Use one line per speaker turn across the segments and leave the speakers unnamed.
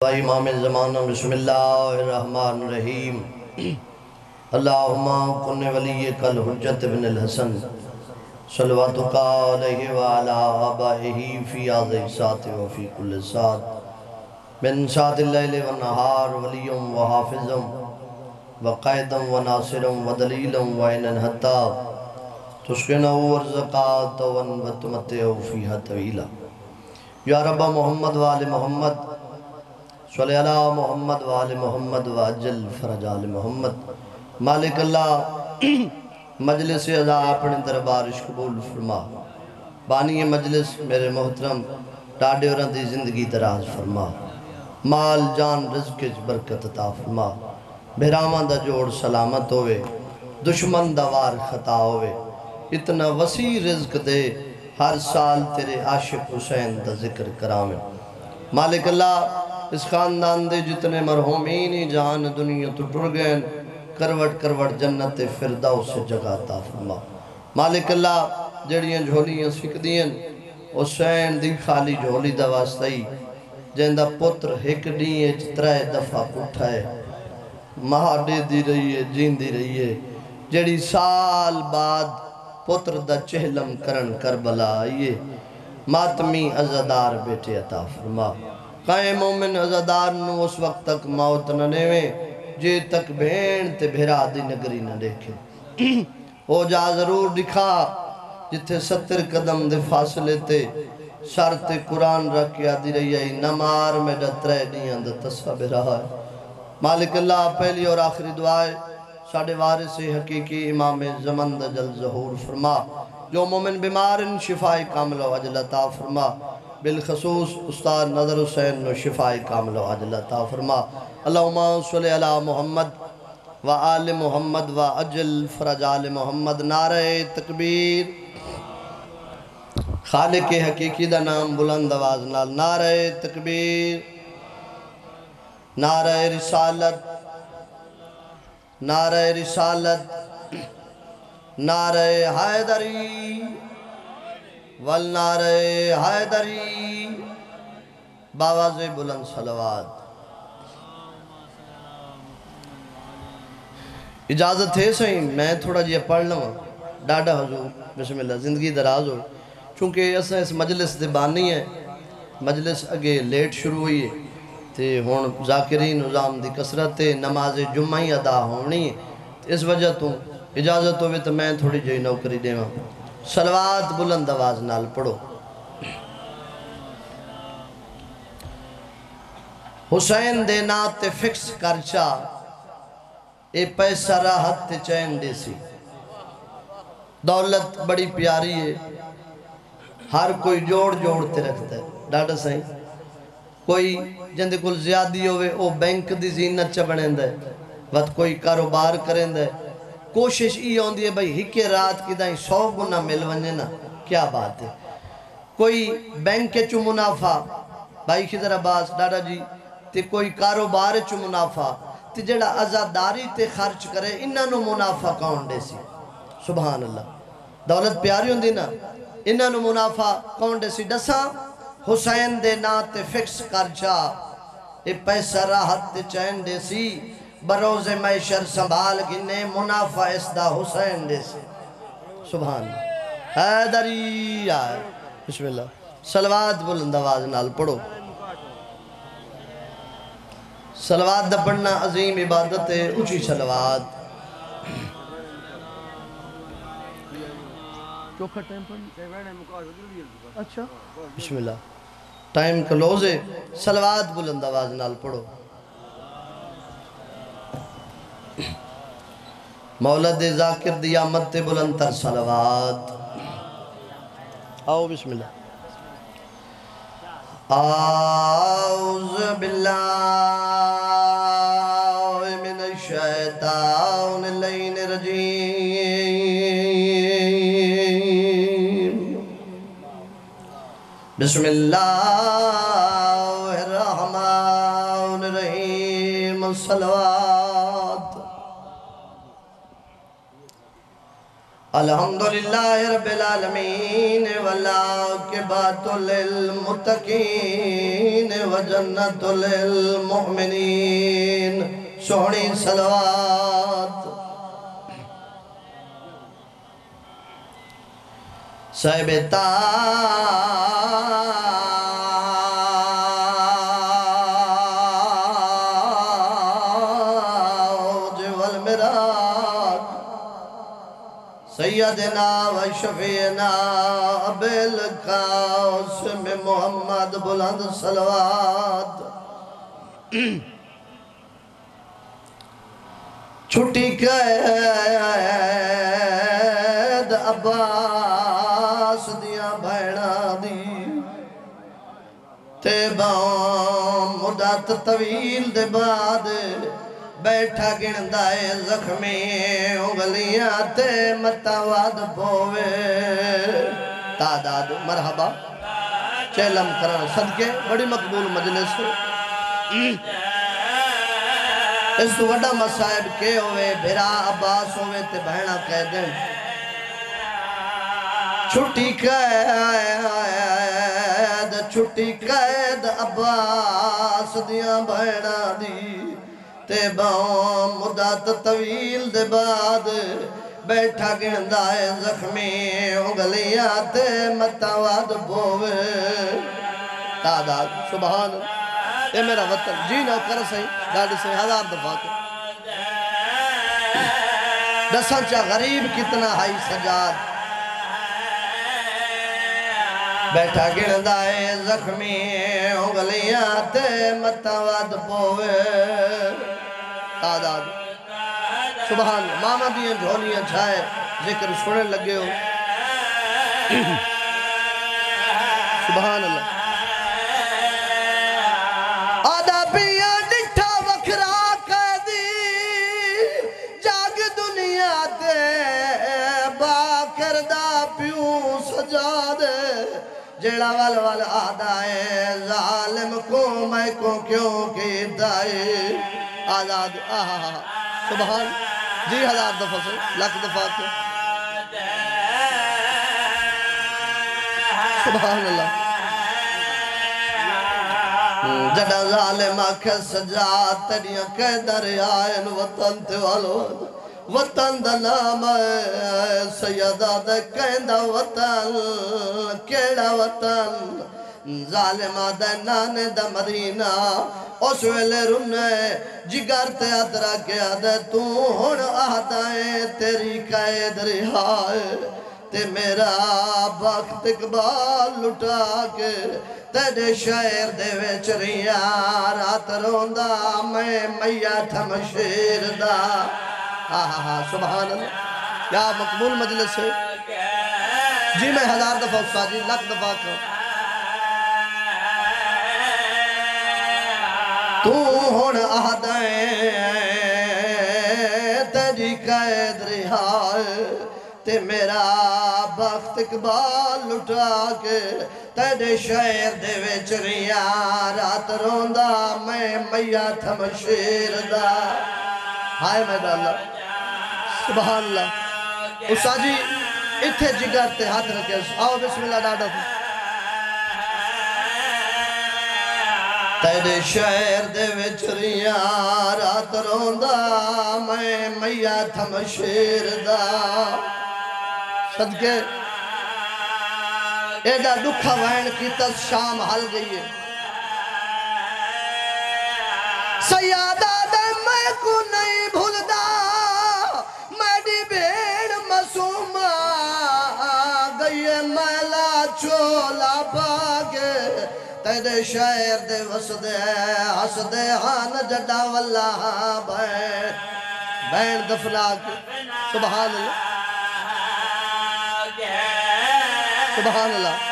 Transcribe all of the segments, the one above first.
امام زمانہ بسم اللہ الرحمن الرحیم اللہم کن ولیک الحجت بن الحسن صلواتک علیہ وعلا آبائہ فی آذی سات وفی کل سات من سات اللیل والنہار ولیم وحافظم وقائدم وناصرم ودلیلم وعینن حتی تسکنہ ورزقات ونوتمتعو فیہا طویلہ یا رب محمد وآل محمد صلی اللہ محمد وآل محمد وعجل فرج آل محمد مالک اللہ مجلس عزا اپنے دربارش قبول فرما بانی مجلس میرے محترم ڈاڈے اور دی زندگی دراز فرما مال جان رزق برکت عطا فرما بھرامان دا جوڑ سلامت ہوئے دشمن دا وار خطا ہوئے اتنا وسیع رزق دے ہر سال تیرے عاشق حسین دا ذکر کرامے مالک اللہ اس خاندان دے جتنے مرحومین جان دنیا تو ڈر گئے کروٹ کروٹ جنت فردوس سے جگہ عطا فرما مالک اللہ جڑیاں جھولیاں سکھ دیں حسین دی خالی جھولی دا واسطائی جہندہ پتر ہک دیئے چترائے دفعہ اٹھائے مہاڑے دی رہی ہے جین دی رہی ہے جڑی سال بعد پتر دا چہلم کرن کربلا آئیے ماتمی عزدار بیٹے عطا فرما قائم مومن عزدار نو اس وقت تک موت نہ نیویں جے تک بھین تے بھیرا دی نگری نہ دیکھے ہو جا ضرور دکھا جتھے 70 قدم دے فاصلے تے سر تے قرآن رکھیا دی رہی ہے نمار میں ڈترے دیاں دا تصویر رہا ہے مالک اللہ پہلی اور آخری دعائے ساڑھے وارث حقیقی امام زمن دا جل ظہور فرما جو مومن بیمار ان شفائی کامل و عجل عطا فرما بالخصوص استاد نظر حسین نو شفائی کامل و عجل عطا فرما اللہم صلی علی محمد و آل محمد و عجل فرج آل محمد نعرہ تکبیر خالق حقیقی دا نام بلند آواز نال نعرہ تکبیر نعرہ رسالت نعرہ رسالت نعرہ حیدری والنعرہ حیدری باواز بلند صلوات اجازت ہے صحیح میں تھوڑا جی پڑھ لوں ڈاڈا حضور بسم اللہ زندگی دراز ہو چونکہ ایسا اس مجلس دے بانی ہے مجلس اگے لیٹ شروع ہوئی ہے تے ہون ذاکرین نظام دی کسرت نماز جمعی ادا ہونی ہے اس وجہ تو اجازت ہوئے تو میں تھوڑی جوئی نوکری دے ہوں صلوات بلند آواز نال پڑھو حسین دے نات فکس کرچا اے پیسہ راحت تے چین دے سی دولت بڑی پیاری ہے ہر کوئی جوڑ تے رکھتا ہے ڈاٹا سائیں کوئی جندے کل زیادی ہوئے او بینک دی زینت چا بنیں دے وقت کوئی کاروبار کریں دے کوشش یہ ہوندی ہے بھئی ہکے رات کی دائیں 100 گنا مل ونجے نا کیا بات ہے کوئی بینک چو منافع بھائی خضر عباس ڈاڈا جی تے کوئی کاروبار چو منافع تے جڑا عزاداری تے خرچ کرے انہاں منافع کون دے سی سبحان اللہ دولت پیاری ہوندی نا انہاں منافع کون دے سی دساں حسین دے نات فکس کرچا اے پیسہ راحت تے چین دے سی بروز معیشر سنبھال گنے منافع اس دا حسین دے سی سبحان اللہ حیدری آئے بسم اللہ صلوات بلند آواز نال پڑھو صلوات دا پڑھنا عظیم عبادت ہے اچھی صلوات اچھا بسم اللہ ٹائم کلوز ہے صلوات بلند آواز نال پڑھو مولد ذاکر دی آمد تے بلند تر صلوات آؤ بسم اللہ اعوذ باللہ من الشیطان اللعین الرجیم بسم اللہ الرحمن الرحیم الصلوات الحمدللہ رب العالمین والعاقبۃ للمتقین وجنت للمؤمنین سوہنی صلوات صاحب تاج والمراج سیدنا و شفیعنا بالقاسم محمد بلند صلوات چھٹی قید عباس دیا بھیڑا دی تے باؤں مدت طویل دے بعد بیٹھا گندائے زخمی انگلیاں تے متواد پوے تعداد مرحبا چیلم کرن صدقے بڑی مقبول مجلس اس تو وڈا مسائب کے ہوئے بھرا عباس ہوئے تے بہنہ کہہ دیں چھٹی قید عباس دیاں بہنہ دی تے باؤں مدت طویل دے بعد بیٹھا گندائے زخمی انگلیاں تے متواد بوے تعداد سبحان اے میرا وطن جی نو کر سہی ڈاڑی سے ہزار دفعہ کے دساں چا غریب کتنا ہائی سجاد بیٹھا گندائے زخمی انگلیاں تے متواد بوے تعداد سبحان ماما دیاں جھولیاں چھائے ذکر سنے لگے ہو سبحان اللہ آدھا پیا ڈٹھا وکھرا قیدی جاگ دنیا تے باکردہ پیوں سجادے جیڑا وال آدھا ہے ظالم کو میں کو کیوں کی دائے آزاد سبحان جی ہزار دفعہ سے لاکھ دفعہ سے سبحان اللہ جڑا ظالم آکھے سجاد تیریاں کہ دریائن وطن تے والو وطن دا نام ہے سیدہ دے کہندہ وطن کیڑا وطن ظالمہ دے نانے دا مدینہ اس ویلے رنے جگر تے ادرا کے آدھے تو ہون آدھائیں تیری قید رہائے تے میرا وقت اقبال لٹا کے تیرے شہر دے ویچ ریاں رات روندہ میں میاں تھمشیر دا سبحان اللہ یا مقبول مجلس ہے جی میں ہزار دفعہ استاد جی لاکھ دفعہ کروں تو ہون آدھائیں تیری قید رہائے تے میرا وقت اقبال لٹا کے تیرے شہر دے ویچ ریاں رات روندہ میں میاں تھمشیر دا ہائے میرا اللہ سبحان اللہ استاد جی اتھے جگر تے ہاتھ رکھے آؤ بسم اللہ ڈاڈا تھی تیرے شہر دے وچ ریاں رات روندہ میں میاں تھمشیر دا صدقے ایڈا دکھا وین کی تس شام حل گئی ہے سیادہ دے میں کو نہیں بھولدا میری بھیڑ مسومہ گئی ہے میلا چولا پاگے تیرے شہر دے وسدے حسدے ہان جڑا واللہ بین دفنا کے سبحان اللہ سبحان اللہ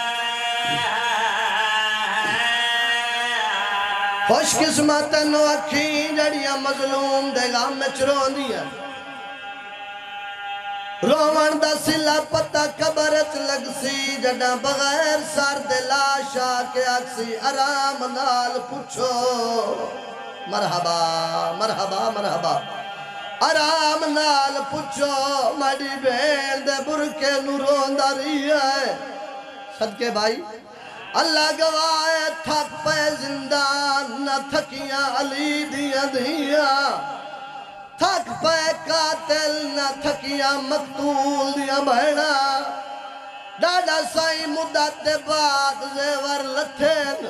خوش قسمت نو اکھیں جڑیاں مظلوم دے غم میں چرون دیا روان دا سلا پتہ قبرت لگ سی جڑا بغیر سار دے لاشا کے اکسی آرام نال پوچھو مرحبا مرحبا مرحبا آرام نال پچھو ماڑی بین دے برکے نوروں داری ہے صدقے بھائی اللہ گواہ تھک پہ زندان نہ تھکیاں علی دیاں دیاں تھک پہ قاتل نہ تھکیاں مقتول دیاں بہنا ڈاڈا سائی مدت دے بعد زیور لتھین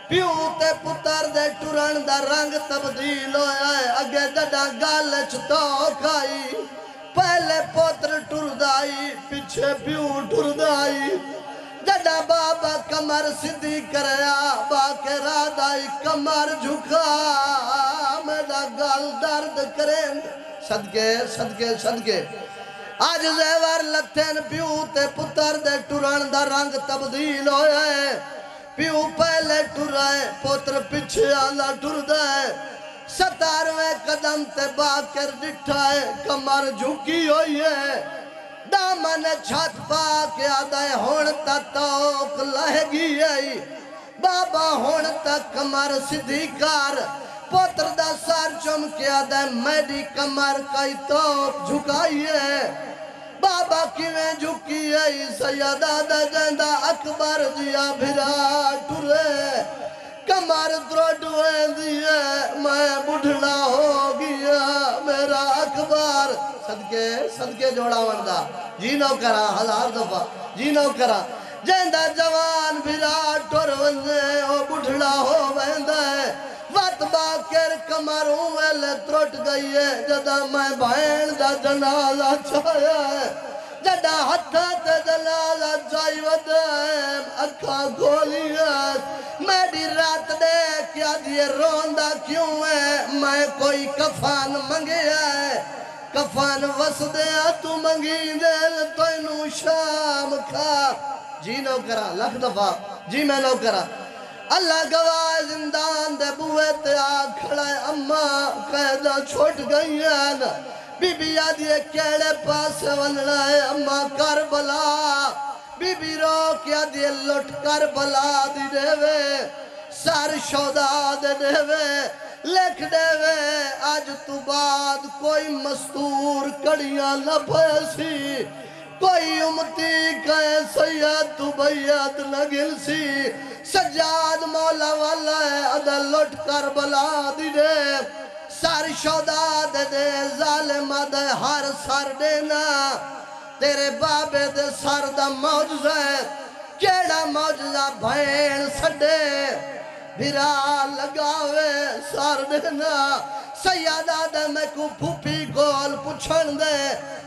پیو تے پتر دے ٹرن دا رنگ تبدیل ہویا ہے اگے ڈاڈا گالچ توک آئی پہلے پوتر ٹردائی پیچھے پیو ٹردائی ڈاڈا بابا کمر سدھی کریا باکے رادائی کمر جھکا میرا گال درد کریں صدقے صدقے صدقے آج زیور لتھین پیو تے پتر دے ٹرن دا رنگ تبدیل ہویا ہے پیو پہلے ٹرائے پوتر پچھے آلا ٹردائے 17ویں قدم تے باکر ڈٹھائے کمر جھکی ہوئی ہے دامن چھت پا کے آدھائے ہون تا توک لہگی آئی بابا ہون تا کمر سدھی کار پوتر دا سار چم کے آدھائے میڈی کمر کئی توک جھکائی ہے بابا کیویں جھکی ہے سیدہ دا جندہ اکبر جیا بھرا ٹرے کمر دروڈ ہوئے دیئے میں بڑھنا ہو گیا میرا اکبر صدقے صدقے جوڑا وردہ جینو کرا 1000 دفعہ جینو کرا جندہ جوان بھرا ٹر ونزے او بڑھنا ہو ویندہ ہے وات باکر کمروں ویلے تروٹ گئی ہے جدہ میں بھائن دا جنازہ چھایا ہے جدہ ہتھا تے جنازہ چاہی ودائم اکھا گولی ہے میری رات دے کیا دیئے روندہ کیوں ہے میں کوئی کفان منگے ہے کفان وسدے تو منگی دل تو انو شام کھا جی نو کرا لکھ دفعہ جی میں نو کرا اللہ گواہ زندان دے بوئے تے آگ کھڑائے اممہ قیدہ چھوٹ گئی ہے بی بی آدھیے کیڑے پاس ون رہے اممہ کربلا بی بی رو کیا دیئے لٹ کربلا دی دے وے سار شودا دے وے لکھ دے وے آج تو بعد کوئی مستور کڑیاں نہ پھیسی کوئی امتی کہے سید تو بیعت نہ گلسی سجاد مولا والا ہے ادھا لٹ کربلا دی دے سار شودا دے ظالم دے ہر سر دینا تیرے بابے دے سر دا موجزہ ہے کیڑا موجزہ بھین سڑے بھرا لگاوے سار دینا سیادہ دے میں کو پھوپی گول پچھن دے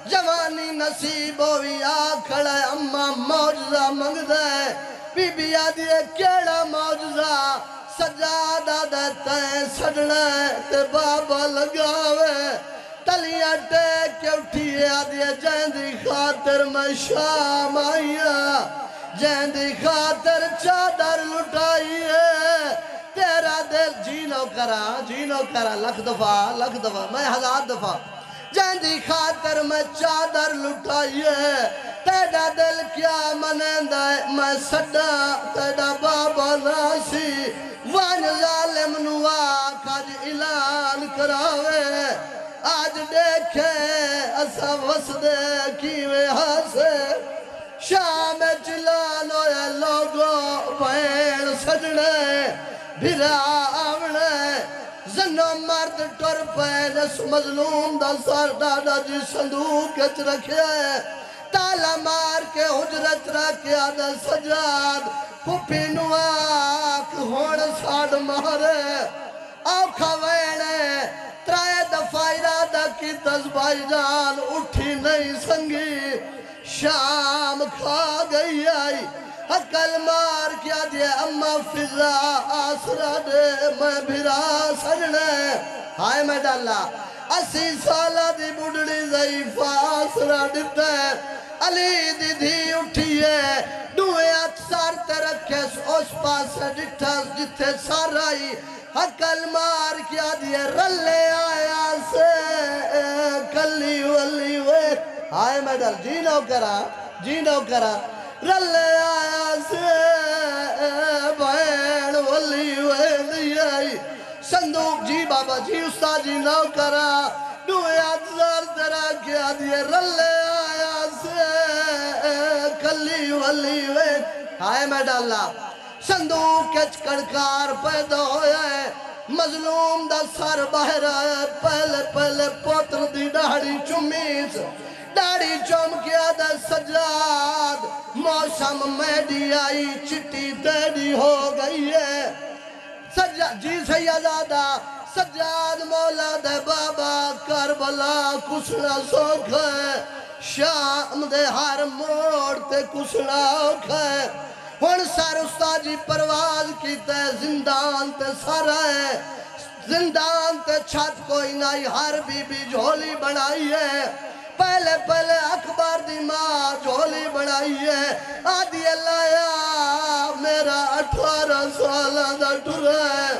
جوانی نصیب ہوئی آکھڑے اممہ موجزہ منگ دے بی بی آدھیے کیڑا موجزہ سجادہ دے تین سڑنے تے بابا لگاوے تلیاں ٹیک کے اٹھیے آدھیے جیندی خاطر میں شام آئیا جیندی خاطر چادر لٹائیے تیرا دل جینو کرا لکھ دفعہ میں 1000 دفعہ جیندی خاطر میں چادر لٹائیے تیرا دل کیا منیندہ ہے میں سڑا تیرا بابا ناسی وان ظالم نوا کھاج اعلان کراوے آج دیکھے اسا وسدے کیوے ہاسے شام چلان ہوئے لوگوں بین سجنے بھرا آونے زنو مرد ٹر پین اس مظلوم دا سار ڈاڈا جی صندوق اچ رکھیا ہے تالا مار کے حجرت رکھیا دا سجاد پھوپی نواک ہون ساڑ مارے آکھا وینے ترائے دفعہ ارادہ کی تزبائی جان اٹھی نہیں سنگی شام کھا گئی آئی حقل مار کیا دیئے اممہ فضا آسرہ دے میں بھرا سڑنے ہائے میں ڈالا 80 سالہ دی بڑھڑی ضعیفہ آسرہ دیتے علی دی دھی اٹھیے دوئے اکسار تے رکھے اس پاس ڈٹھا جتھے سار آئی حقل مار کیا دیئے رلے آیا سے کلی ولی وے ہائے میں ڈال جینو کرا رلے آیا سے بہن ولی وے دی آئی صندوق جی بابا جی استاد جی نو کرا دوے اتزار تیرا کیا دیے رلے آیا سے کلی ولی وے ہائے میں ڈالا صندوق کے چکڑکار پیدا ہویا ہے مظلوم دا سر باہر آیا پہلے پہلے پوتر دی ڈاڑی چمیس ڈاڑی چوم کیا دا سجاد موسم میڈی آئی چٹی تیڑی ہو گئی ہے سجاد جی سیدادہ سجاد مولا دے بابا کربلا کسنا سوکھ ہے شام دے ہر موڑ تے کسنا اوکھ ہے ہون سار استاد جی پرواز کیتے زندان تے سر ہے زندان تے چھت کوئی نائی ہر بی بی جھولی بنائی ہے پہلے پہلے اکبر دی ماں جھولی بنائی ہے آدھی اللہ یا میرا 18 سالہ دا ٹر ہے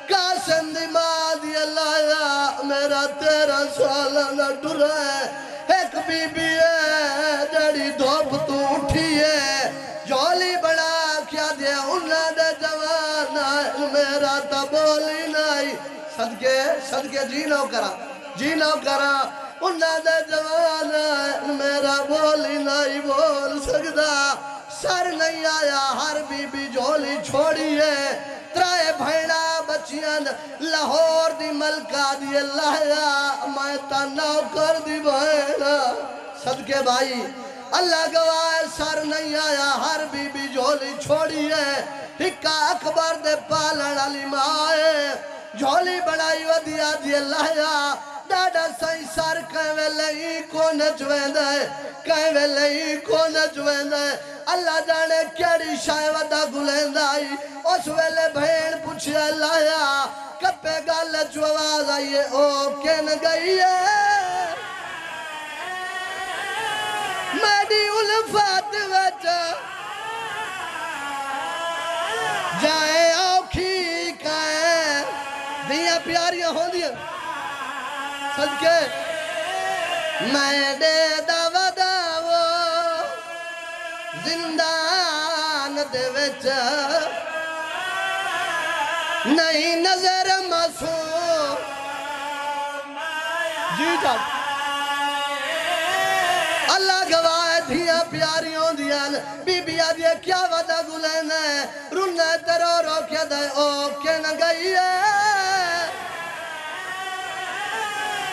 قاسم دی ماں دی اللہ یا میرا 13 سالہ دا ٹر ہے ایک بی بی ہے جڑی دھوپ تو اٹھی ہے جھولی بنا کیا دیا انہا دے جوانا میرا تا بولی نائی صدقے جی نو کرا انہا دے جوانا میرا بولی نائی بول سکتا سر نہیں آیا ہر بی بی جھولی چھوڑی ہے ترائے بھائنہ بچیاں لاہور دی ملکہ دی اللہ یا میں تا نوکر دی بھائنہ صدقے بھائی اللہ گواہ سر نہیں آیا ہر بی بی جھولی چھوڑی ہے ہکا اکبر دے پالن علی مائے جھولی بنائی ودیا دی اللہ یا ڈاڈا سائی سر کہوے لئی کو نجوین دے کہوے لئی کو نجوین دے اللہ جانے کیڑی شائع ودا گلین دائی اس ویلے بھین پوچھے اللہ یا کپے گال جو آواز آئیے او کین گئی ہے میڈی الفات وچا جائے آوکھی کائیں دیاں پیاریاں ہوں دیاں صدقے میں دے دعوہ دعوہ زندان دے وچ نہیں نظر معصوم جی جا اللہ گواہ دھیاں پیاریوں دیاں بی بی آدھیا کیا وعدہ گلین ہے رنہ تیرو روکیا دے او کے نہ گئی ہے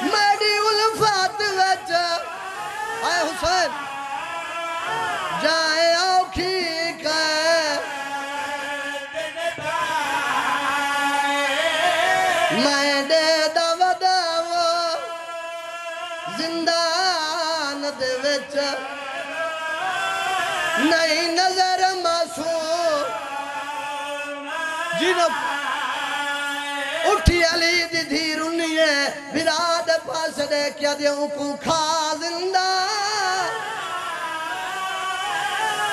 میڈی الفات وچ آئے حسین جائے آوکھی کائے میں دے دعوہ دعوہ زندان دے وچ نہیں نظر معصوم جنب اٹھی علی دی دھی رنی ہے براد پاس دے کیا دیوں کو کھا زندہ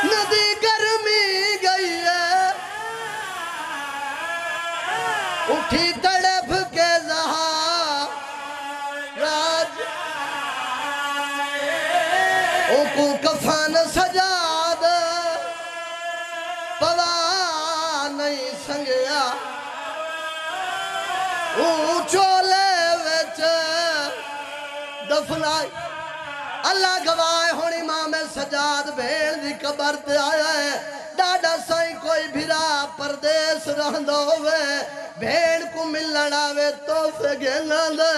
ندی گرمی گئی ہے اٹھی تڑپ کے زہا راج ان کو کفن سجاد پوا نہیں سنگیا چولے وچ دفنائی اللہ گواہ ہون امام سجاد بھین دی قبر تے آیا ہے ڈاڈا سائی کوئی بھیرا پردیس رہندو ہوئے بھین کو ملن آوے توفے گھینا دے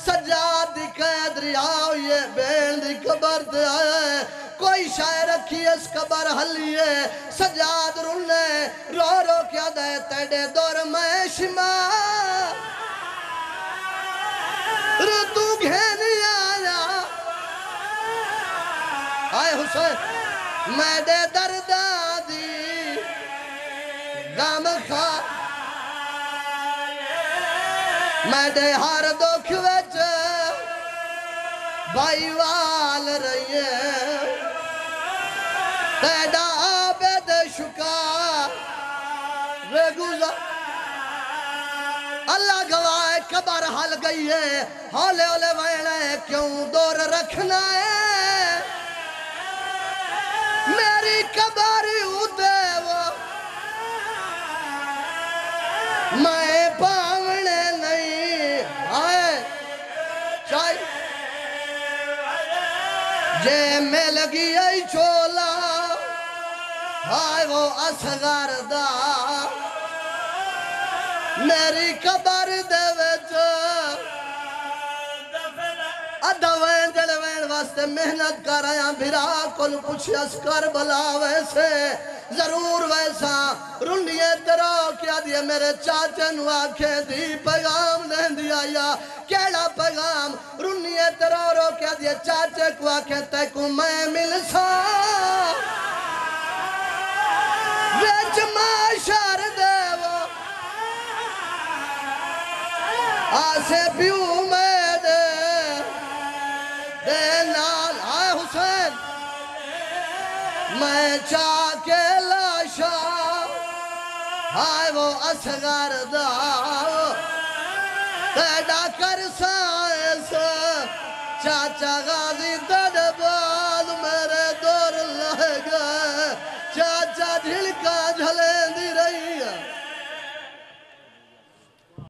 سجاد دی قید ریاؤ یہ بھین دی قبر تے آیا ہے کوئی شاعر رکھی اس قبر حلی ہے سجاد رنے رو رو کیا دے تیڑے دور میں شما ردو گھینی آیا آئے حسین میں دے دردہ دی غم خواہ میں دے ہر دکھ وچ بھائی وال رہی ہے تیڑا عابد شکا رگوزہ اللہ گواہ قبر حل گئی ہے ہولے ہولے وینے کیوں دور رکھنا ہے میری قبر ہوتے وہ میں پاونے نہیں آئے جے میں لگی ای چولا ہائے وہ اصغر دا میری قبر دے وچ ادوین جڑوین واسطے محنت کر آیا بھرا کل پوچھ اسکر بلا ویسے ضرور ویسا رنڈیے تیرو کیا دیئے میرے چاچے نو آکھے دی پیغام دیں دیا یا کیڑا پیغام رنڈیے تیرو رو کیا دیئے چاچے کو آکھے تے کو میں مل سا ویچ معاشر دے وہ آسے پیو میں دے نال آئے حسین میں چاہ کے لاشا آئے وہ اصغر دا تیڑا کر سائنس چاچا غازی دڑبال میرے دور لہ گئے چاچا جھلکا جھلیں دی